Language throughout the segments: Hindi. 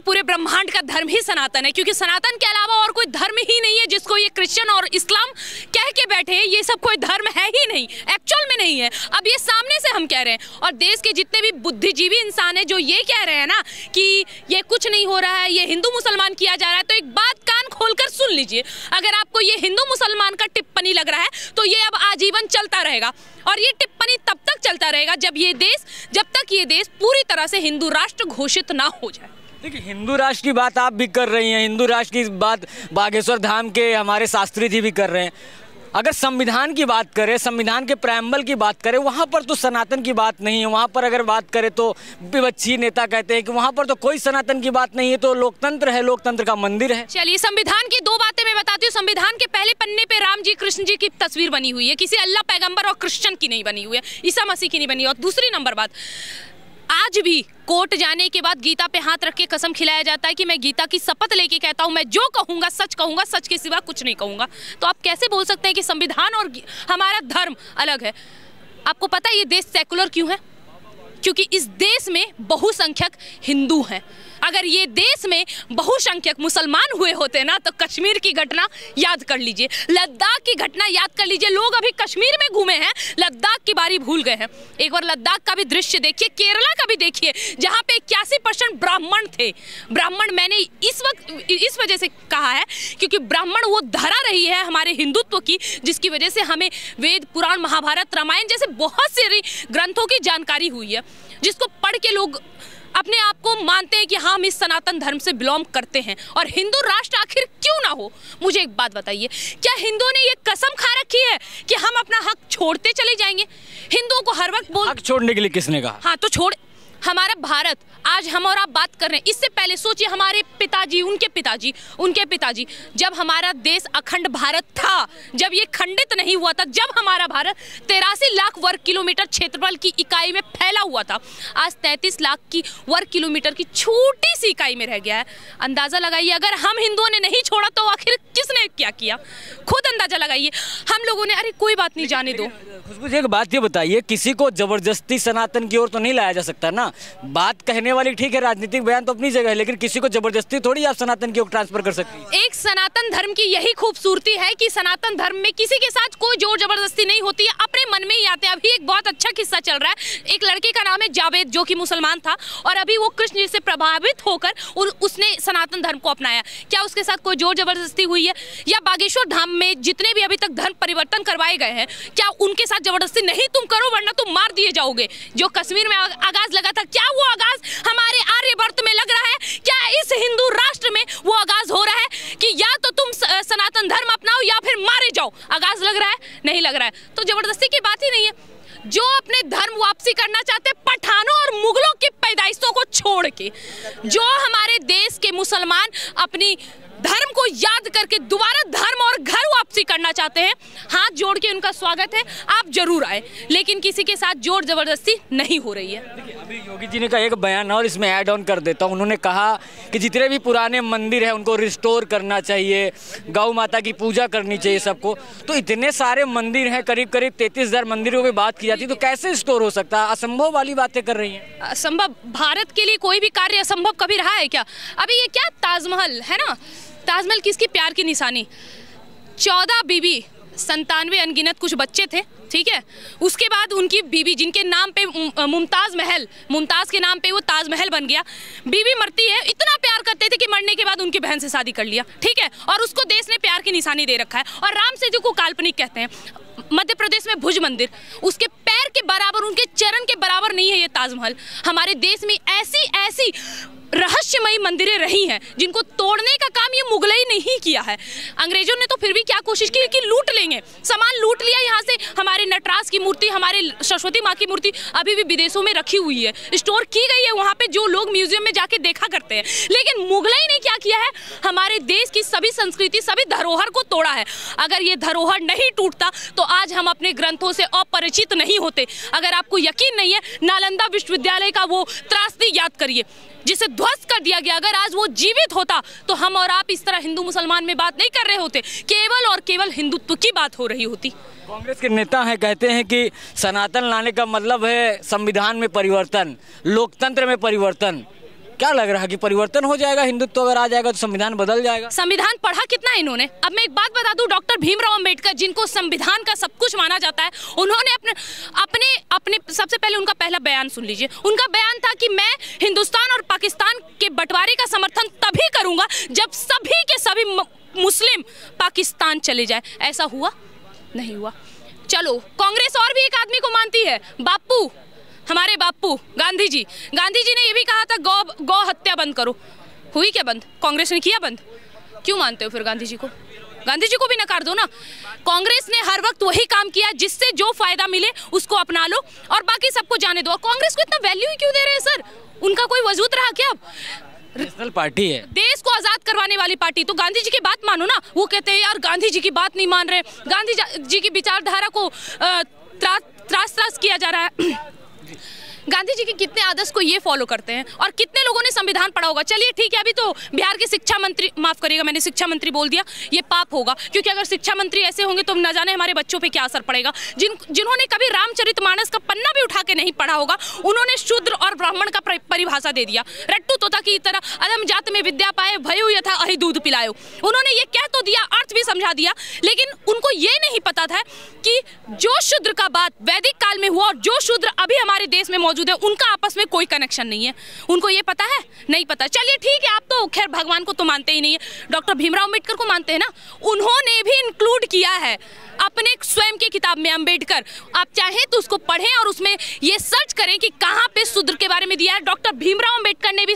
पूरे ब्रह्मांड का धर्म ही सनातन है, क्योंकि सनातन के अलावा और कोई धर्म ही नहीं है जिसको ये क्रिश्चियन और इस्लाम कह के बैठे हैं। ये सब कोई धर्म है ही नहीं, एक्चुअल में नहीं है। अब ये सामने से हम कह रहे हैं, और देश के जितने भी बुद्धिजीवी इंसान हैं जो ये कह रहे हैं ना कि ये कुछ नहीं हो रहा है, ये हिंदू मुसलमान किया जा रहा है, तो एक बात कान खोलकर सुन लीजिए। अगर आपको ये हिंदू मुसलमान का टिप्पणी लग रहा है तो ये अब आजीवन चलता रहेगा, और ये टिप्पणी तब तक चलता रहेगा जब तक ये देश पूरी तरह से हिंदू राष्ट्र घोषित ना हो जाए। देखिए, हिंदू राष्ट्र की बात आप भी कर रही हैं, हिंदू राष्ट्र की बात बागेश्वर धाम के हमारे शास्त्री जी भी कर रहे हैं। अगर संविधान की बात करें, संविधान के प्रेम्बल की बात करें, वहाँ पर तो सनातन की बात नहीं है। वहाँ पर अगर बात करें तो विपक्षी नेता कहते हैं कि वहाँ पर तो कोई सनातन की बात नहीं है, तो लोकतंत्र है, लोकतंत्र का मंदिर है। चलिए, संविधान की दो बातें मैं बताती हूँ। संविधान के पहले पन्ने पे राम जी कृष्ण जी की तस्वीर बनी हुई है, किसी अल्लाह पैगंबर और क्रिश्चियन की नहीं बनी हुई है, ईसा मसीह की नहीं बनी। और दूसरी नंबर बात, आज भी कोर्ट जाने के बाद गीता पे हाथ रख के कसम खिलाया जाता है कि मैं गीता की शपथ लेके कहता हूँ, मैं जो कहूँगा, सच के सिवा कुछ नहीं कहूँगा। तो आप कैसे बोल सकते हैं कि संविधान और हमारा धर्म अलग है? आपको पता है ये देश सेकुलर क्यों है? क्योंकि इस देश में बहुसंख्यक हिंदू हैं। अगर ये देश में बहुसंख्यक मुसलमान हुए होते ना तो कश्मीर की घटना याद कर लीजिए, लद्दाख की घटना याद कर लीजिए। लोग अभी कश्मीर में घूमे हैं, लद्दाख की बारी भूल गए हैं। एक बार लद्दाख का भी दृश्य देखिए, केरला का भी देखिए, जहाँ पे 81% ब्राह्मण थे। ब्राह्मण मैंने इस वजह से कहा है क्योंकि ब्राह्मण वो धरा रही है हमारे हिंदुत्व की, जिसकी वजह से हमें वेद, पुराण, महाभारत, रामायण जैसे बहुत सारी ग्रंथों की जानकारी हुई है, जिसको पढ़ के लोग अपने आप को मानते हैं कि हम इस सनातन धर्म से बिलोंग करते हैं। और हिंदू राष्ट्र आखिर क्यों ना हो? मुझे एक बात बताइए, क्या हिंदुओं ने ये कसम खा रखी है कि हम अपना हक छोड़ते चले जाएंगे? हिंदुओं को हर वक्त हक छोड़ने के लिए किसने कहा? हाँ, तो छोड़। हमारा भारत, आज हम और आप बात कर रहे हैं, इससे पहले सोचिए हमारे पिताजी, उनके पिताजी, जब हमारा देश अखंड भारत था, जब ये खंडित नहीं हुआ था, जब हमारा भारत 83 लाख वर्ग किलोमीटर क्षेत्रफल की इकाई में फैला हुआ था, आज 33 लाख की वर्ग किलोमीटर की छोटी सी इकाई में रह गया है। अंदाजा लगाइए, अगर हम हिंदुओं ने नहीं छोड़ा तो आखिर किसने क्या किया? खुद अंदाजा लगाइए। हम लोगों ने अरे कोई बात नहीं, जाने दो। खुशबू जी, एक बात ये बताइए, किसी को जबरदस्ती सनातन की ओर तो नहीं लाया जा सकता ना? बात कहने वाली ठीक है, राजनीतिक बयान तो अपनी जगह है, लेकिन किसी को जबरदस्ती थोड़ी आप सनातन की ओर ट्रांसफर कर सकती हैं। एक सनातन धर्म की यही खूबसूरती है कि सनातन धर्म में किसी के साथ कोई जोर जबरदस्ती नहीं होती है, अपने मन में ही आते हैं। अभी एक बहुत अच्छा किस्सा चल रहा है, एक लड़के का नाम है जावेद, जो कि मुसलमान था, और अभी वो कृष्ण जी से प्रभावित होकर उसने सनातन धर्म को अपनाया। क्या उसके साथ कोई जोर जबरदस्ती हुई है? या बागेश्वर धाम में जितने भी अभी तक धर्म परिवर्तन करवाए गए हैं, क्या उनके साथ जबरदस्ती नहीं तुम करो वरना तुम मार दिए जाओगे? जो कश्मीर में आगाज लगा था, क्या वो आगाज हमारे आर्यवर्त में लग रहा है? क्या इस हिंदू राष्ट्र में वो आगाज हो रहा है कि या तो तुम सनातन धर्म अपनाओ या फिर मारे जाओ? आगाज लग रहा है? नहीं लग रहा है। तो जबरदस्ती की बात ही नहीं है। जो अपने धर्म वापसी करना चाहते पठानों और मुगलों की पैदाइशों को छोड़ के, जो हमारे देश के मुसलमान अपनी धर्म को याद करके दोबारा धर्म और घर वापसी करना चाहते हैं, हाथ जोड़ के उनका स्वागत है, आप जरूर आए, लेकिन किसी के साथ जोर जबरदस्ती नहीं हो रही है। अभी योगी जी ने का एक बयान और इसमें ऐड ऑन कर देता हूँ। उन्होंने कहा कि जितने भी पुराने मंदिर हैं उनको रिस्टोर करना चाहिए, गौ माता की पूजा करनी चाहिए सबको। तो इतने सारे मंदिर हैं, करीब 33,000 मंदिरों की बात की जाती है, तो कैसे रिस्टोर हो सकता है? असंभव वाली बातें कर रही हैं। असंभव? भारत के लिए कोई भी कार्य असंभव कभी रहा है क्या? अभी ये क्या ताजमहल है ना, ताजमहल किसकी प्यार की निशानी? 14 बीबी, 97 अनगिनत कुछ बच्चे थे, ठीक है। उसके बाद उनकी बीबी, जिनके नाम पे मुमताज के नाम पे वो ताजमहल बन गया, बीबी मरती है, इतना प्यार करते थे कि मरने के बाद उनकी बहन से शादी कर लिया, ठीक है, और उसको देश ने प्यार की निशानी दे रखा है। और राम सेतु को काल्पनिक कहते हैं। मध्य प्रदेश में भुज मंदिर, उसके पैर के बराबर, उनके चरण के बराबर नहीं है ये ताजमहल। हमारे देश में ऐसी रहस्यमयी मंदिरें रही हैं जिनको तोड़ने का काम ये मुगलई नहीं किया है। अंग्रेजों ने तो फिर भी क्या कोशिश की कि लूट लेंगे, सामान लूट लिया यहाँ से। हमारे नटराज की मूर्ति, हमारे सरस्वती माँ की मूर्ति अभी भी विदेशों में रखी हुई है, स्टोर की गई है वहाँ पे, जो लोग म्यूजियम में जाके देखा करते हैं। लेकिन मुगलई ने क्या किया है? हमारे देश की सभी संस्कृति, सभी धरोहर को तोड़ा है। अगर ये धरोहर नहीं टूटता तो आज हम अपने ग्रंथों से अपरिचित नहीं होते। अगर आपको यकीन नहीं है, नालंदा विश्वविद्यालय का वो त्रासदी याद करिए, जिसे ध्वस्त कर दिया गया। अगर आज वो जीवित होता तो हम और आप इस तरह हिंदू मुसलमान में बात नहीं कर रहे होते, केवल और केवल हिंदुत्व की बात हो रही होती। कांग्रेस के नेता हैं, कहते हैं कि सनातन लाने का मतलब है संविधान में परिवर्तन, लोकतंत्र में परिवर्तन। क्या लग रहा है कि परिवर्तन हो जाएगा, हिंदुत्व अगर आ जाएगा तो संविधान बदल जाएगा? संविधान पढ़ा कितना इन्होंने? अब मैं एक बात बता दूं, डॉक्टर भीमराव अंबेडकर जिनको संविधान का सब कुछ माना जाता है, उन्होंने अपने सबसे पहले उनका पहला बयान सुन लीजिए। उनका बयान था कि मैं हिंदुस्तान और पाकिस्तान के बंटवारे का समर्थन तभी करूंगा जब सभी के सभी मुस्लिम पाकिस्तान चले जाए। ऐसा हुआ? नहीं हुआ। चलो, कांग्रेस और भी एक आदमी को मानती है, बापू, हमारे बापू गांधी जी। गांधी जी ने ये भी कहा था गौ हत्या बंद करो। हुई क्या बंद? कांग्रेस ने किया बंद? क्यों मानते हो फिर गांधी जी को? गांधी जी को भी नकार दो ना। कांग्रेस ने हर वक्त वही काम किया जिससे जो फायदा मिले उसको अपना लो और बाकी सबको जाने दो। और कांग्रेस को इतना वैल्यू ही क्यों दे रहे हैं सर? उनका कोई वजूद रहा क्या? नेशनल पार्टी है, देश को आजाद करवाने वाली पार्टी। तो गांधी जी की बात मानो ना। वो कहते हैं यार गांधी जी की बात नहीं मान रहे, गांधी जी की विचारधारा को त्रास किया जा रहा है। गांधी जी के कितने आदर्श को ये फॉलो करते हैं और कितने लोगों ने संविधान पढ़ा होगा? चलिए ठीक है, अभी तो बिहार के शिक्षा मंत्री, माफ करिएगा मैंने शिक्षा मंत्री बोल दिया, ये पाप होगा, क्योंकि अगर शिक्षा मंत्री ऐसे होंगे तो न जाने हमारे बच्चों पे क्या असर पड़ेगा। जिन्होंने कभी रामचरितमानस का पन्ना भी उठा के नहीं पढ़ा होगा, उन्होंने शूद्र और ब्राह्मण का परिभाषा दे दिया। रट्टू तोता की तरह अधम जात में विद्या पाए, भयो यथा अहि दूध पिलायो। उन्होंने ये कह तो दिया, अर्थ भी समझा दिया, लेकिन उनको ये नहीं पता था कि जो शूद्र का बात वैदिक काल में हुआ और जो शूद्र अभी हमारे देश में मौजूद है, उनका आपस में कोई कनेक्शन नहीं है। उनको ये पता है? नहीं पता। चलिए ठीक है, आप तो खैर भगवान को तो मानते ही नहीं है, डॉक्टर भीमराव अंबेडकर को मानते हैं ना। उन्होंने भी इंक्लूड किया है अपने स्वयं की किताब में अंबेडकर। आप चाहें तो उसको पढ़ें और उसमें ये सर्च करें कि कहाँ पे शूद्र के बारे में दिया है। डॉक्टर भीमराव अंबेडकर ने भी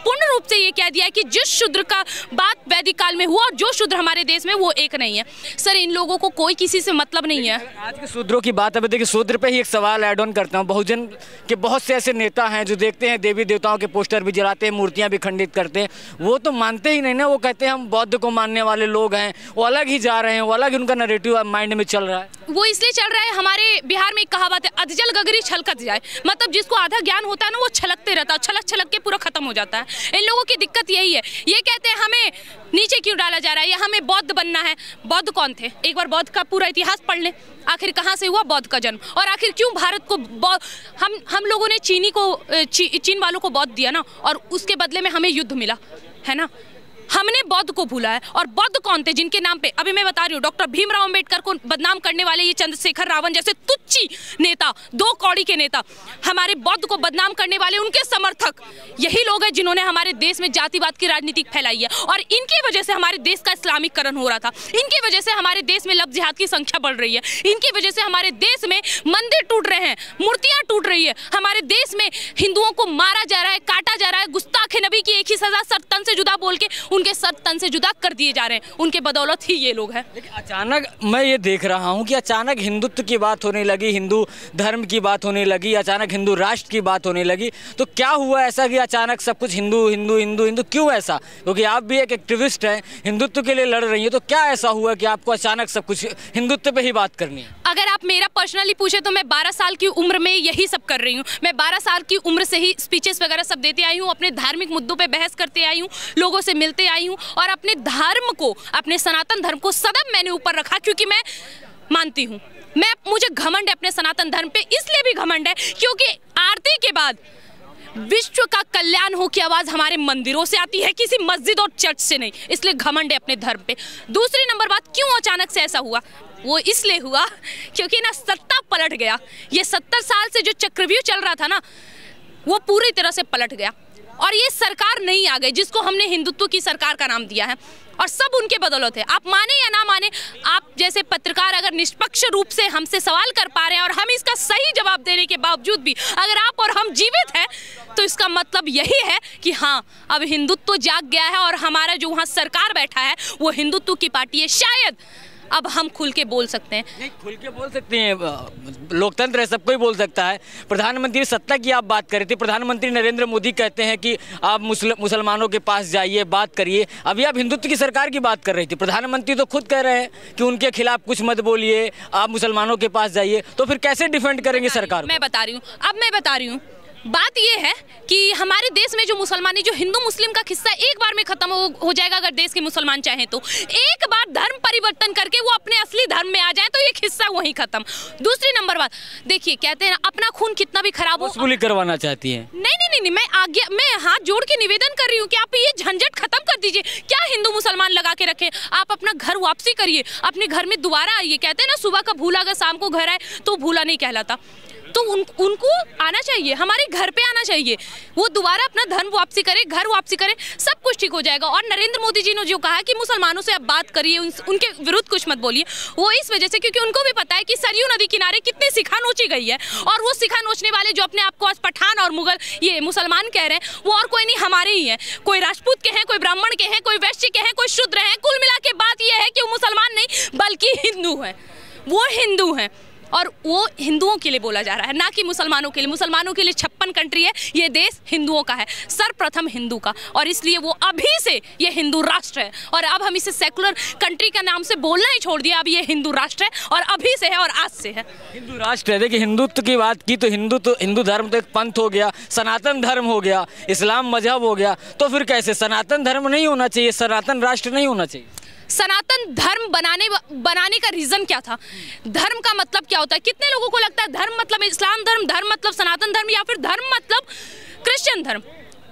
पूर्ण रूप से ये कह दिया है कि जिस शूद्र का बात वैदिक काल में हुआ और जो शूद्र हमारे देश में, वो एक नहीं है। सर, इन लोगों को कोई किसी से मतलब नहीं है। आज के शूद्रों की बात है, देखिए शूद्र पे ही एक सवाल ऐड ऑन करता हूँ। बहुजन के बहुत से ऐसे नेता हैं जो देखते हैं देवी देवताओं के पोस्टर भी जलाते हैं, मूर्तियां भी खंडित करते हैं, वो तो मानते ही नहीं ना। वो कहते हैं हम बौद्ध को मानने वाले लोग हैं, वो अलग ही जा रहे हैं, वो अलग उनका नैरेटिव माइंड में चल रहा है। वो इसलिए चल रहा है, हमारे बिहार में एक कहावत है, अधजल गगरी छलकत जाए, मतलब जिसको आधा ज्ञान होता है ना, वो छलकते रहता है, छलक के पूरा खत्म हो जाता है। इन लोगों की दिक्कत यही है। ये कहते हैं हमें नीचे क्यों डाला जा रहा है, या हमें बौद्ध बनना है। बौद्ध कौन थे? एक बार बौद्ध का पूरा इतिहास पढ़ लें। आखिर कहाँ से हुआ बौद्ध का जन्म, और आखिर क्यों भारत को हम लोगों ने चीन वालों को बौद्ध दिया ना, और उसके बदले में हमें युद्ध मिला है ना। हमने बौद्ध को भूला है। और बौद्ध कौन थे जिनके नाम पे, अभी मैं बता रही हूँ, डॉक्टर भीमराव अंबेडकर को बदनाम करने वाले ये चंद्रशेखर रावण जैसे तुच्ची नेता, दो कौड़ी के नेता, हमारे बौद्ध को बदनाम करने वाले उनके समर्थक, यही लोग हैं जिन्होंने हमारे देश में जातिवाद की राजनीति फैलाई है। और इनकी वजह से हमारे देश का इस्लामीकरण हो रहा था, इनकी वजह से हमारे देश में लव जिहाद की संख्या बढ़ रही है, इनकी वजह से हमारे देश में मंदिर टूट रहे हैं, मूर्तियां टूट रही है, हमारे देश में हिंदुओं को मारा जा रहा है, काटा जा रहा है। गुस्ताखे नबी की एक ही सजा, सर तन से जुदा बोल के उनके सर तन से जुदा कर दिए जा रहे हैं। उनके बदौलत ही ये लोग हैं। अचानक मैं ये देख रहा हूँ कि अचानक हिंदुत्व की बात होने लगी, हिंदू धर्म की बात होने लगी, अचानक हिंदू राष्ट्र की बात होने लगी। तो क्या हुआ ऐसा कि अचानक सब कुछ हिंदू हिंदू हिंदू हिंदू क्यों ऐसा? क्योंकि आप भी एक एक्टिविस्ट हैं, हिंदुत्व के लिए लड़ रही हैं, तो क्या ऐसा हुआ कि आपको अचानक सब कुछ हिंदुत्व पे ही बात करनी है? अगर आप मेरा पर्सनली पूछे तो मैं 12 साल की उम्र में यही सब कर रही हूँ। मैं 12 साल की उम्र से ही स्पीचेस वगैरह सब देते आई हूँ, अपने धार्मिक मुद्दों पे बहस करते आई हूँ, लोगों से मिलते आई हूँ, और अपने धर्म को, अपने सनातन धर्म को सदैव मैंने ऊपर रखा, क्योंकि मैं मानती हूँ, मुझे घमंड है अपने सनातन धर्म पे। इसलिए भी घमंड है क्योंकि आरती के बाद विश्व का कल्याण हो की आवाज हमारे मंदिरों से आती है, किसी मस्जिद और चर्च से नहीं। इसलिए घमंड है अपने धर्म पे। दूसरी नंबर बात, क्यों अचानक से ऐसा हुआ? वो इसलिए हुआ क्योंकि ना सत्ता पलट गया। ये 70 साल से जो चक्रव्यूह चल रहा था ना, वो पूरी तरह से पलट गया, और ये सरकार नहीं आ गई जिसको हमने हिंदुत्व की सरकार का नाम दिया है, और सब उनके बदौलत है। आप माने या ना माने, आप जैसे पत्रकार अगर निष्पक्ष रूप से हमसे सवाल कर पा रहे हैं और हम इसका सही जवाब देने के बावजूद भी अगर आप और हम जीवित हैं, तो इसका मतलब यही है कि हाँ, अब हिंदुत्व जाग गया है, और हमारा जो वहाँ सरकार बैठा है वो हिंदुत्व की पार्टी है। शायद अब हम खुल के बोल सकते हैं। नहीं, खुल के बोल सकते हैं, लोकतंत्र है, सब कोई बोल सकता है। प्रधानमंत्री सत्ता की आप बात कर रहे थे, प्रधानमंत्री नरेंद्र मोदी कहते हैं कि आप मुसलमानों के पास जाइए, बात करिए। अभी आप हिंदुत्व की सरकार की बात कर रही थी, प्रधानमंत्री तो खुद कह रहे हैं कि उनके खिलाफ कुछ मत बोलिए, आप मुसलमानों के पास जाइए। तो फिर कैसे डिफेंड करेंगे सरकार? मैं बता रही हूँ, बात ये है कि हमारे देश में जो मुसलमानी, जो हिंदू मुस्लिम का किस्सा एक बार में खत्म हो जाएगा अगर देश के मुसलमान चाहें तो। एक बार धर्म परिवर्तन करके वो अपने असली धर्म में आ जाए तो ये किस्सा वहीं खत्म। दूसरी नंबर बात, देखिए कहते हैं अपना खून कितना भी खराब हो, वसूली करवाना चाहती है। नहीं, मैं हाथ जोड़ के निवेदन कर रही हूँ कि आप ये झंझट खत्म कर दीजिए। क्या हिंदू मुसलमान लगा के रखें? आप अपना घर वापसी करिए, अपने घर में दोबारा आइए। कहते हैं ना, सुबह का भूला अगर शाम को घर आए तो भूला नहीं कहलाता। तो उनको आना चाहिए, हमारे घर पे आना चाहिए, वो दोबारा अपना धर्म वापसी करे, घर वापसी करे, सब कुछ ठीक हो जाएगा। और नरेंद्र मोदी जी ने जो कहा कि मुसलमानों से आप बात करिए, उनके विरुद्ध कुछ मत बोलिए, वो इस वजह से क्योंकि उनको भी पता है कि सरयू नदी किनारे कितनी सिखा नोची गई है। और वो सिखा नोचने वाले जो अपने आप को आज पठान और मुगल ये मुसलमान कह रहे हैं, वो और कोई नहीं, हमारे ही हैं। कोई राजपूत के हैं, कोई ब्राह्मण के हैं, कोई वैश्य के हैं, कोई शूद्र हैं। कुल मिला के बात यह है कि वो मुसलमान नहीं बल्कि हिंदू हैं, वो हिंदू हैं। और वो हिंदुओं के लिए बोला जा रहा है, ना कि मुसलमानों के लिए। मुसलमानों के लिए 56 कंट्री है, ये देश हिंदुओं का है, सर्वप्रथम हिंदू का। और इसलिए वो अभी से ये हिंदू राष्ट्र है। और अब हम इसे सेकुलर कंट्री का नाम से बोलना ही छोड़ दिया, अब ये हिंदू राष्ट्र है और अभी से है और आज से है हिंदू राष्ट्र है। देखिए, हिंदुत्व की बात की तो हिंदू धर्म तो एक पंथ हो गया, सनातन धर्म हो गया, इस्लाम मजहब हो गया। तो फिर कैसे सनातन धर्म नहीं होना चाहिए, सनातन राष्ट्र नहीं होना चाहिए? सनातन धर्म बनाने का रीजन क्या था? धर्म का मतलब क्या होता है? कितने लोगों को लगता है धर्म मतलब इस्लाम धर्म, धर्म मतलब सनातन धर्म, या फिर धर्म मतलब क्रिश्चियन धर्म?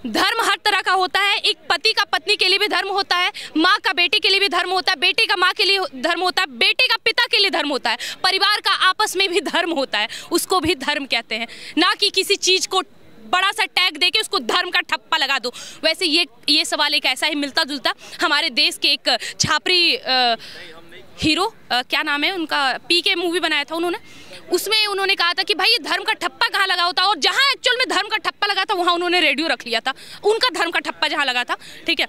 धर्म हर तरह का होता है। एक पति का पत्नी के लिए भी धर्म होता है, माँ का बेटे के लिए भी धर्म होता है, बेटे का माँ के लिए धर्म होता है, बेटे का पिता के लिए धर्म होता है, परिवार का आपस में भी धर्म होता है, उसको भी धर्म कहते हैं। ना कि किसी चीज को बड़ा सा टैग देके उसको धर्म का ठप्पा लगा दो। वैसे ये सवाल एक ऐसा ही मिलता जुलता हमारे देश के एक छापरी हीरो, क्या नाम है उनका, पीके मूवी बनाया था उन्होंने, उसमें उन्होंने कहा था कि भाई ये धर्म का ठप्पा कहाँ लगा होता, और जहाँ एक्चुअल में धर्म का ठप्पा लगा था वहाँ उन्होंने रेडियो रख लिया था, उनका धर्म का ठप्पा जहाँ लगा था। ठीक है,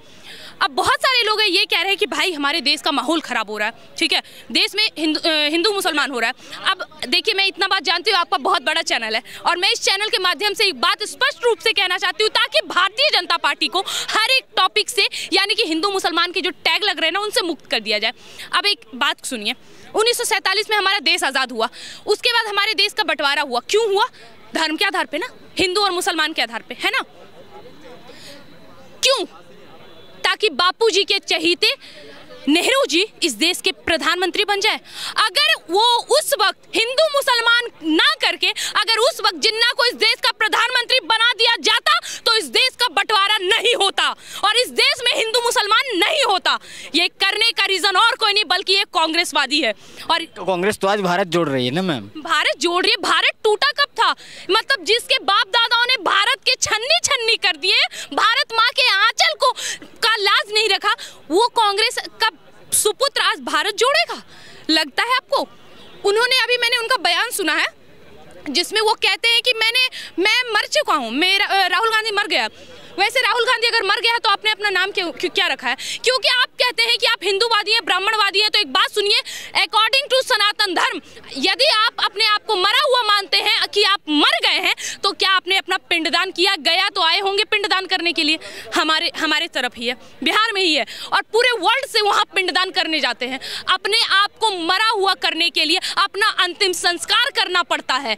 अब बहुत सारे लोग ये कह रहे हैं कि भाई हमारे देश का माहौल खराब हो रहा है, ठीक है, देश में हिंदू मुसलमान हो रहा है। अब देखिए, मैं इतना बात जानती हूँ, आपका बहुत बड़ा चैनल है और मैं इस चैनल के माध्यम से एक बात स्पष्ट रूप से कहना चाहती हूँ ताकि भारतीय जनता पार्टी को हर एक टॉपिक से, यानी कि हिंदू मुसलमान के जो टैग लग रहे हैं ना, उनसे मुक्त कर दिया जाए। अब एक बात सुनिए, 1947 में हमारा देश आज़ाद हुआ, उसके बाद हमारे देश का बंटवारा हुआ। क्यों हुआ? धर्म के आधार पे ना, हिंदू और मुसलमान के आधार पे, है ना? क्यों? ताकि बापूजी के चहीते नेहरू जी इस देश के प्रधानमंत्री बन जाए। अगर वो उस वक्त हिंदू मुसलमान ना करके अगर उस वक्त जिन्ना को इस देश का प्रधानमंत्री बना दिया जाता तो इस देश का बंटवारा नहीं होता और इस देश में हिंदू मुसलमान नहीं होता। ये करने का रीजन और कोई नहीं बल्कि ये कांग्रेसवादी है। और तो कांग्रेस तो आज भारत जोड़ रही है ना मैम? भारत जोड़ रही है। भारत टूटा कब था? मतलब जिसके बाप दादाओं ने भारत के छन्नी छन्नी कर दिए, भारत माँ के आंचल को का लाज नहीं रखा, वो कांग्रेस का सुपुत्र आज भारत जोड़ेगा? लगता है आपको? उन्होंने अभी मैंने उनका बयान सुना है जिसमें वो कहते हैं कि मैं मर चुका हूँ, मेरा राहुल गांधी मर गया। वैसे राहुल गांधी अगर मर गया तो आपने अपना नाम क्या रखा है? क्योंकि आप कहते हैं कि आप हिंदूवादी हैं, ब्राह्मणवादी हैं। तो एक बात सुनिए, अकॉर्डिंग टू सनातन धर्म, यदि आप अपने आप को मरा हुआ मानते हैं कि आप मर गए हैं, तो क्या आपने अपना पिंडदान किया? गया तो आए होंगे पिंडदान करने के लिए, हमारे तरफ ही है, बिहार में ही है, और पूरे वर्ल्ड से वहाँ पिंडदान करने जाते हैं। अपने आप को मरा हुआ करने के लिए अपना अंतिम संस्कार करना पड़ता है,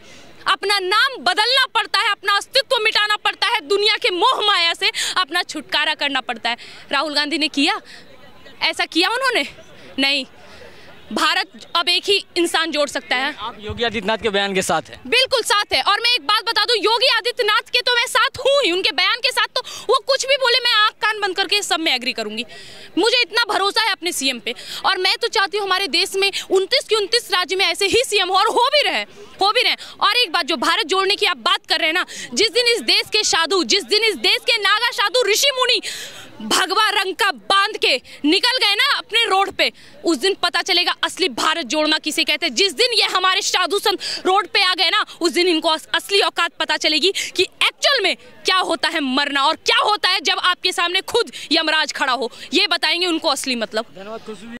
अपना नाम बदलना पड़ता है, अपना अस्तित्व मिटाना पड़ता है, दुनिया के मोह माया से अपना छुटकारा करना पड़ता है। राहुल गांधी ने किया? ऐसा किया उन्होंने? नहीं। भारत अब एक ही इंसान जोड़ सकता है। आप योगी आदित्यनाथ के बयान के साथ है? बिल्कुल साथ है। और मैं एक बात बता दूं, योगी आदित्यनाथ के तो मैं साथ हूँ ही, उनके बयान के साथ तो वो कुछ भी बोले मैं आंख कान बंद करके सब में एग्री करूंगी। मुझे इतना भरोसा है अपने सीएम पे, और मैं तो चाहती हूँ हमारे देश में 29 के 29 राज्य में ऐसे ही सीएम हो और हो भी रहे। और एक बात, जो भारत जोड़ने की आप बात कर रहे हैं ना, जिस दिन इस देश के साधु, जिस दिन इस देश के नागा साधु ऋषि मुनि भगवा रंग का बांध के निकल गए ना अपने रोड पे, उस दिन पता चलेगा असली भारत जोड़ना किसे कहते हैं। जिस दिन ये हमारे साधु संत रोड पे आ गए ना, उस दिन इनको असली औकात पता चलेगी कि एक्चुअल में क्या होता है मरना और क्या होता है जब आपके सामने खुद यमराज खड़ा हो। ये बताएंगे उनको असली मतलब। धन्यवाद।